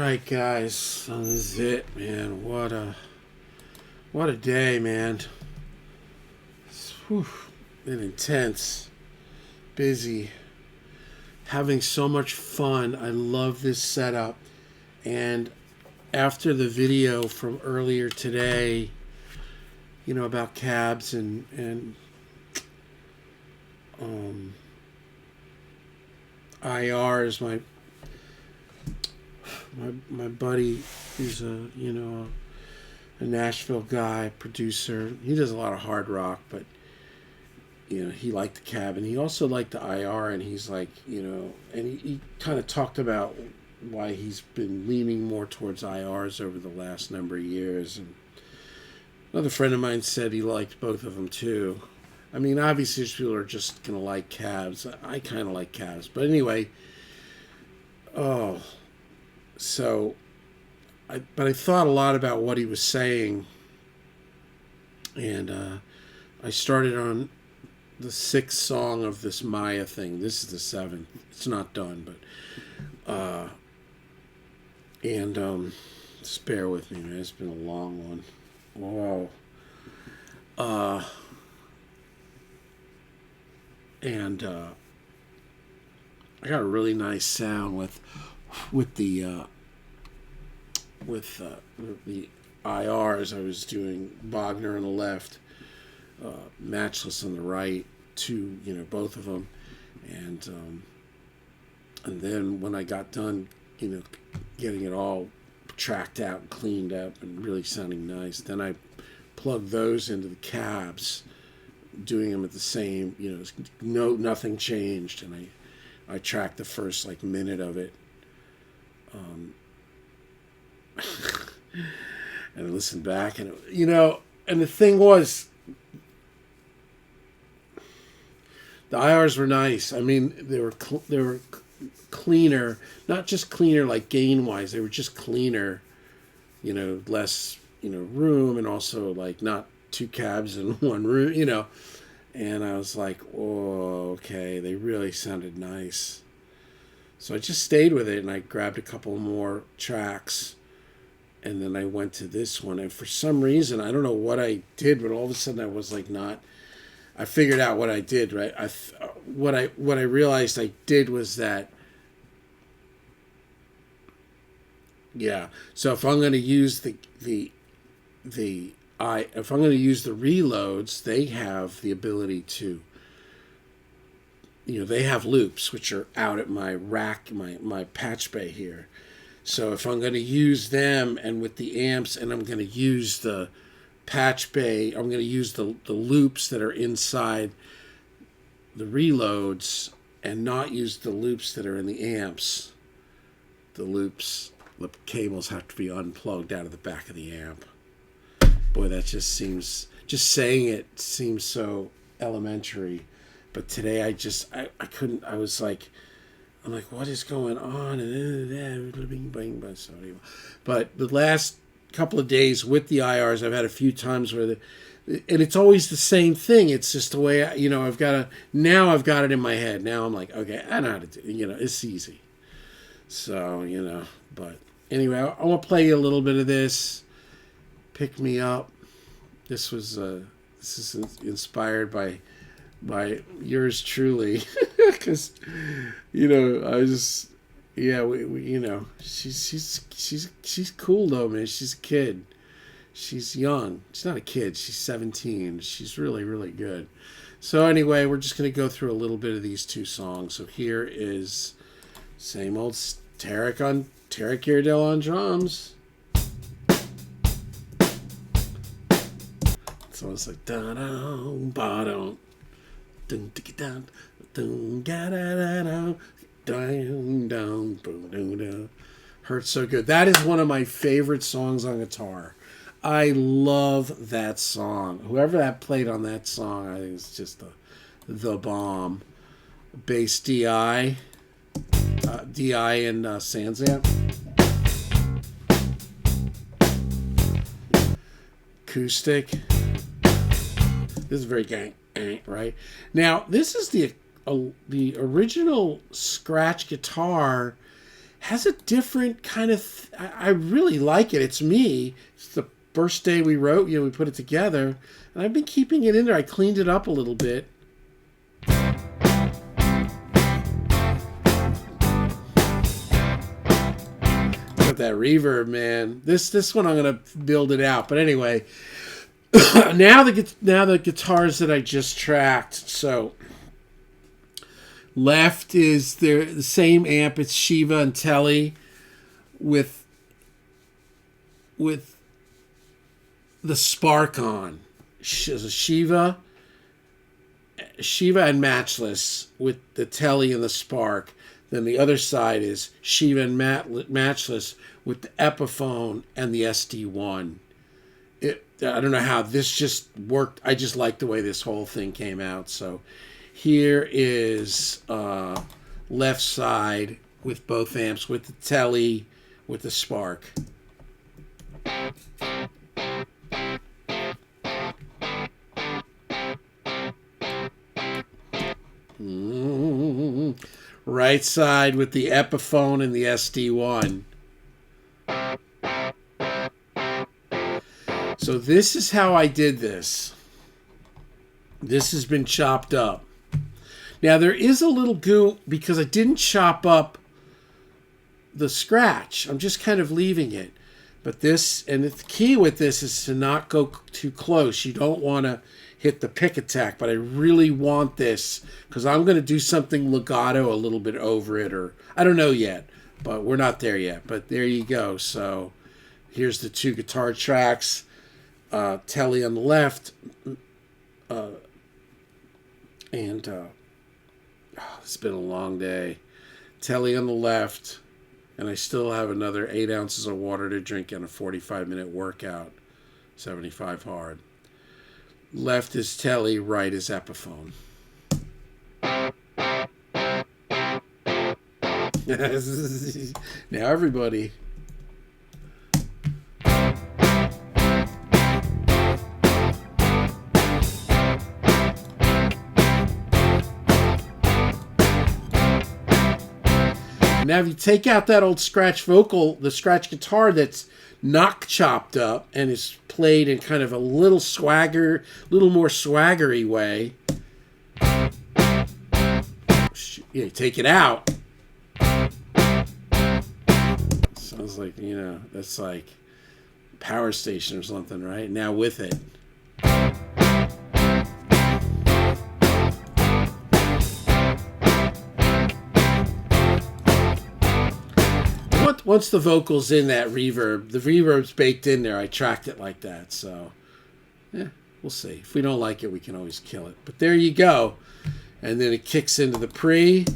Alright guys, so this is it, man. What a day, man. Whew, been intense, busy, having so much fun. I love this setup. And after the video from earlier today, about cabs and IRs, my buddy is a Nashville guy, producer. He does a lot of hard rock, but he liked the cab, and he also liked the IR. And he's like, and he kind of talked about why he's been leaning more towards IRs over the last number of years. And another friend of mine said he liked both of them too. I mean, obviously, people are just gonna like cabs. I kind of like cabs, but anyway. So, I thought a lot about what he was saying, and I started on the 6th song of this Maya thing. This is the 7th. It's not done, but just bear with me, man. It's been a long one. Whoa. I got a really nice sound with the IRs. I was doing Bogner on the left, Matchless on the right, both of them, and then when I got done, getting it all tracked out and cleaned up and really sounding nice, then I plugged those into the cabs, doing them at the same, nothing changed, and I tracked the first minute of it. And I listened back, and and the thing was, the IRs were nice. I mean, they were cleaner, not just cleaner like gain wise. They were just cleaner, less room, and also not 2 cabs in one room, And I was like, oh, okay, they really sounded nice. So I just stayed with it, and I grabbed a couple more tracks, and then I went to this one. And for some reason, I don't know what I did, but all of a sudden I was I figured out what I did, right? What I realized I did was that, yeah. So if I'm going to use if I'm going to use the reloads, they have the ability to, they have loops, which are out at my rack, my patch bay here. So if I'm going to use them, and with the amps, and I'm going to use the patch bay, I'm going to use the loops that are inside the reloads, and not use the loops that are in the amps. The cables have to be unplugged out of the back of the amp. Boy, that just saying it seems so elementary. But today I couldn't, I'm like, what is going on? But the last couple of days with the IRs, I've had a few times where and it's always the same thing. It's just the way, I've got it in my head. Now I'm like, okay, I know how to do it. It's easy. So, but anyway, I want to play you a little bit of this. Pick Me Up. This is inspired by yours truly, because I just she's cool though, man. She's a kid. She's young. She's not a kid. She's 17. She's really, really good. So anyway, we're just gonna go through a little bit of these 2 songs. So here is same old Tarek Iredell on drums. So it's like da da ba da dun dun dun dun ga da da da dun dun dun. Hurts so good. That is one of my favorite songs on guitar. I love that song. Whoever that played on that song, I think it's just the bomb. Bass DI and Sansamp. Acoustic. This is very gang, right? Now, this is the original scratch guitar, has a different kind of. I really like it. It's me. It's the first day we wrote. We put it together, and I've been keeping it in there. I cleaned it up a little bit. That reverb, man. This one I'm gonna build it out. But anyway, now the guitars that I just tracked. So left is the same amp. It's Shiva and Tele with the Spark on. Shiva and Matchless with the Tele and the Spark. Then the other side is Shiva and Matchless with the Epiphone and the SD1. I don't know how this just worked. I just like the way this whole thing came out. So here is left side with both amps, with the Tele, with the Spark. Right side with the Epiphone and the SD1. So this is how I did this. This has been chopped up. Now there is a little goo because I didn't chop up the scratch. I'm just kind of leaving it. But this, and the key with this is to not go too close. You don't want to hit the pick attack, but I really want this because I'm going to do something legato a little bit over it, or I don't know yet, but we're not there yet. But there you go. So here's the two guitar tracks. Tele on the left, it's been a long day. Tele on the left, and I still have another 8 ounces of water to drink and a 45-minute workout, 75 hard. Left is Tele, right is Epiphone. Now everybody. Now, if you take out that old scratch vocal, the scratch guitar that's not chopped up and is played in kind of a little more swaggery way, you take it out. Sounds like, that's like Power Station or something, right? Now with it. Once the vocal's in that reverb, the reverb's baked in there. I tracked it like that. So, we'll see. If we don't like it, we can always kill it. But there you go. And then it kicks into the pre.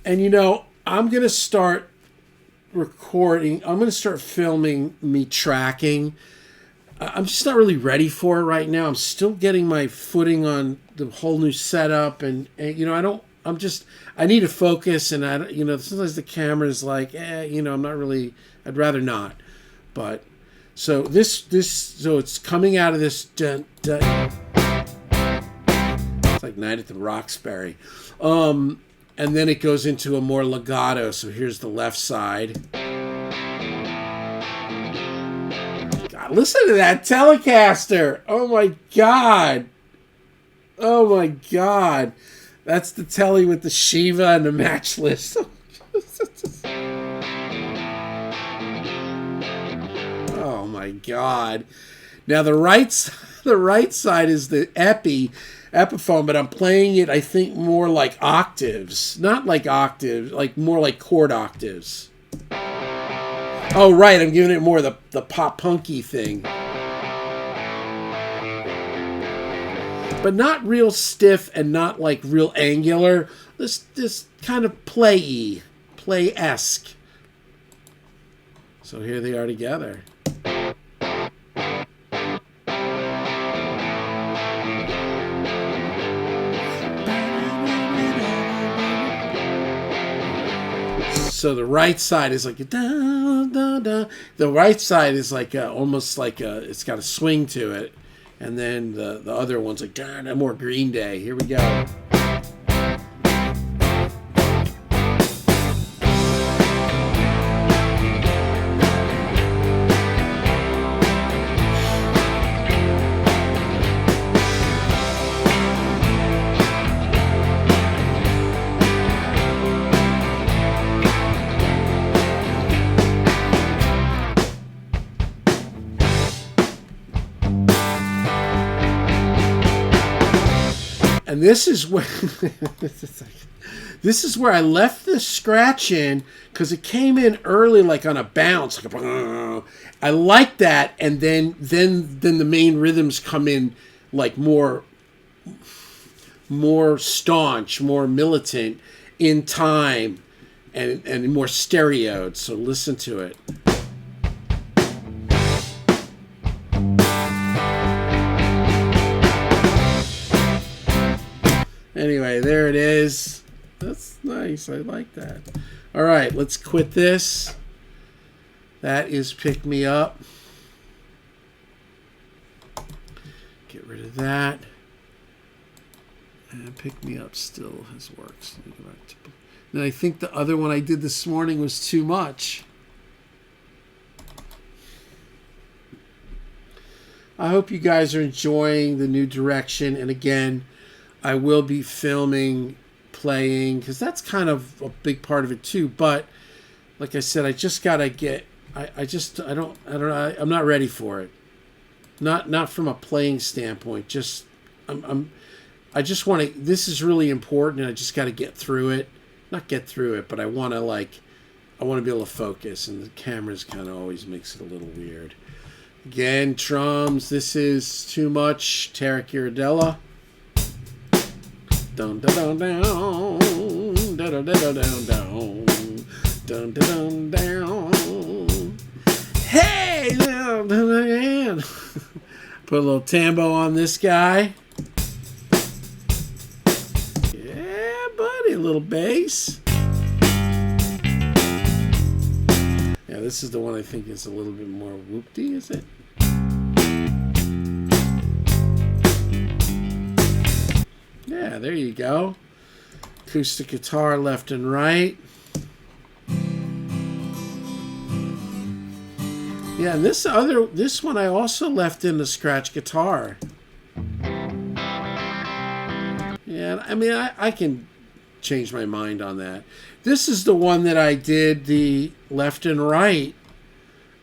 And, I'm going to start recording. I'm going to start filming me tracking. I'm just not really ready for it right now. I'm still getting my footing on the whole new setup. And I need to focus, and sometimes the camera is like, I'm not really, I'd rather not. But, so so it's coming out of this, dun, dun. It's like Night at the Roxbury. And then it goes into a more legato, so here's the left side. God, listen to that Telecaster! Oh my God! Oh my God! That's the Tele with the Shiva and the Matchless. Oh my God! Now the right side is the Epiphone, but I'm playing it, I think, more like octaves, not like octaves, like more like chord octaves. Oh right, I'm giving it more the pop punky thing. But not real stiff and not like real angular. This kind of play-esque. So here they are together. So the right side is like a da da da. The right side is like almost like it's got a swing to it. And then the other one's like, darn, more Green Day. Here we go. And this is where this is where I left the scratch in because it came in early, like on a bounce. Like I like that, and then the main rhythms come in like more staunch, more militant in time, and more stereoed. So listen to it. Anyway, there it is. That's nice. I like that. All right, let's quit this. That is Pick Me Up. Get rid of that. And Pick Me Up still has worked. And I think the other one I did this morning was too much. I hope you guys are enjoying the new direction. And again, I will be filming, playing, because that's kind of a big part of it too. But like I said, I just gotta get. I'm not ready for it. Not from a playing standpoint. Just I just want to. This is really important, and I just got to get through it. Not get through it, but I want to be able to focus, and the cameras kind of always makes it a little weird. Again, drums. This is Too Much. Tarek Iredella. Dun dun dun down, dun dun dun dun down, dun dun down. Hey, dun, dun, dun. Put a little tambo on this guy. Yeah, buddy, a little bass. Yeah, this is the one I think is a little bit more whoopty, is it? Yeah, there you go. Acoustic guitar left and right. Yeah, and this one I also left in the scratch guitar. Yeah, I mean I can change my mind on that. This is the one that I did the left and right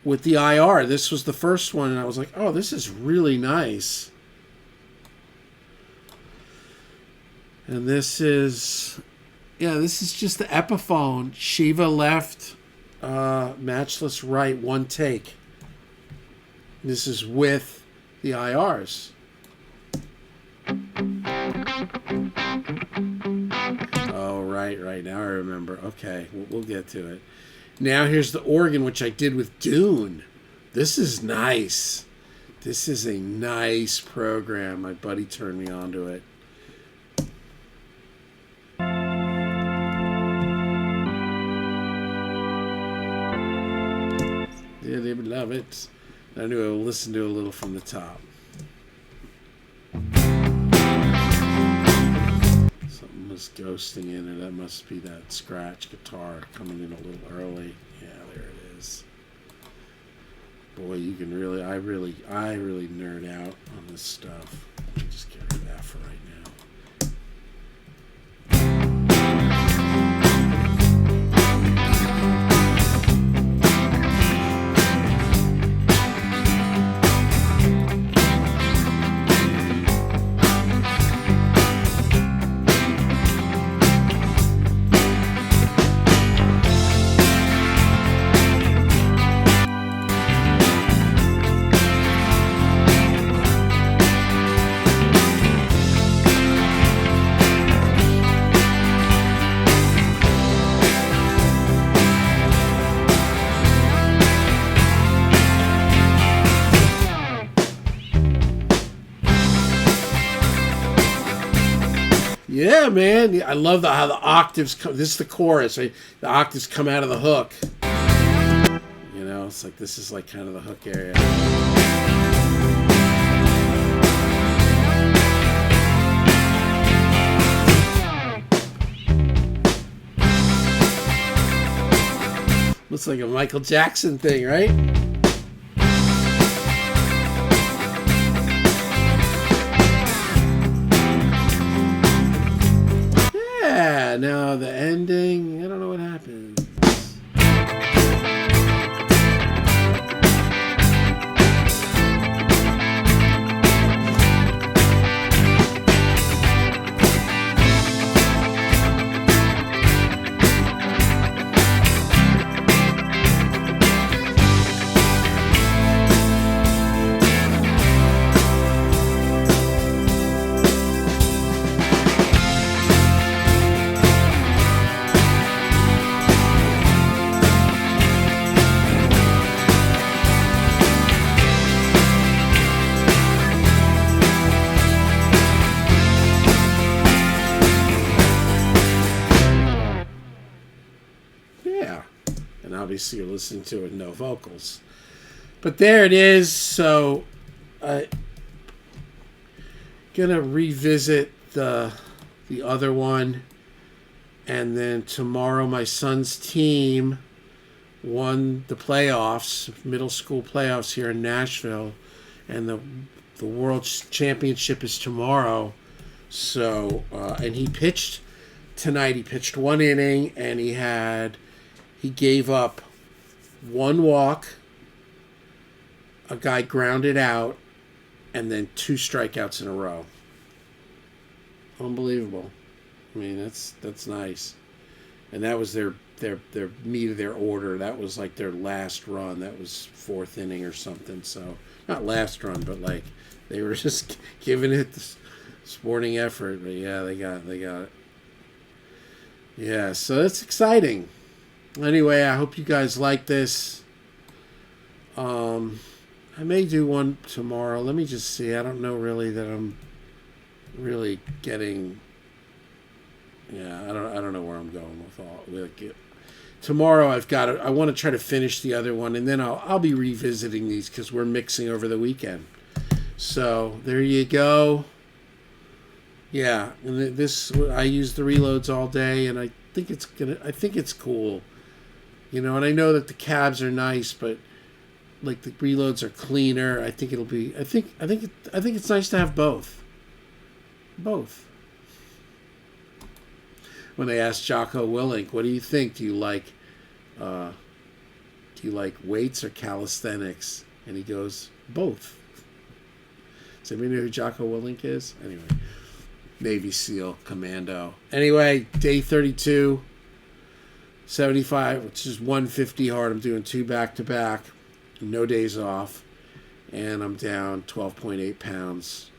with the IR. This was the first one, and I was like, oh, this is really nice. And this is just the Epiphone. Shiva left, matchless right, one take. This is with the IRs. Oh, right. Now I remember. Okay, we'll get to it. Now here's the organ, which I did with Dune. This is nice. This is a nice program. My buddy turned me onto it. Yeah, they would love it. I knew I would listen to a little from the top. Something was ghosting in it. That must be that scratch guitar coming in a little early. Yeah, there it is. Boy, you can really, I really nerd out on this stuff. Just get rid of that for right now. Yeah, man. I love how the octaves come. This is the chorus. Right? The octaves come out of the hook. You know, it's like this is like kind of the hook area. Looks like a Michael Jackson thing, right? Yeah, now the ending, I don't know what happens. And obviously you're listening to it with no vocals. But there it is. So I'm gonna revisit the other one. And then tomorrow my son's team won the playoffs, middle school playoffs here in Nashville. And the World Championship is tomorrow. So, and he pitched tonight. He pitched 1 inning, and he gave up 1 walk, a guy grounded out, and then 2 strikeouts in a row. Unbelievable. I mean, that's nice. And that was their meat of their order. That was like their last run. That was 4th inning or something. So not last run, but like they were just giving it the sporting effort. But yeah, they got it. Yeah, so it's exciting. Anyway, I hope you guys like this. I may do one tomorrow. Let me just see. I don't know really that I'm really getting. Yeah, I don't know where I'm going with it. Tomorrow I want to try to finish the other one, and then I'll be revisiting these because we're mixing over the weekend. So there you go. Yeah, and I use the reloads all day, and I think it's cool. You know, and I know that the cabs are nice, but like the reloads are cleaner. I think it's nice to have both. Both. When they asked Jocko Willink, what do you think? Do you like weights or calisthenics? And he goes, both. Does anybody know who Jocko Willink is? Anyway, Navy SEAL Commando. Anyway, day 32, 75, which is 150 hard. I'm doing 2 back-to-back, no days off, and I'm down 12.8 pounds.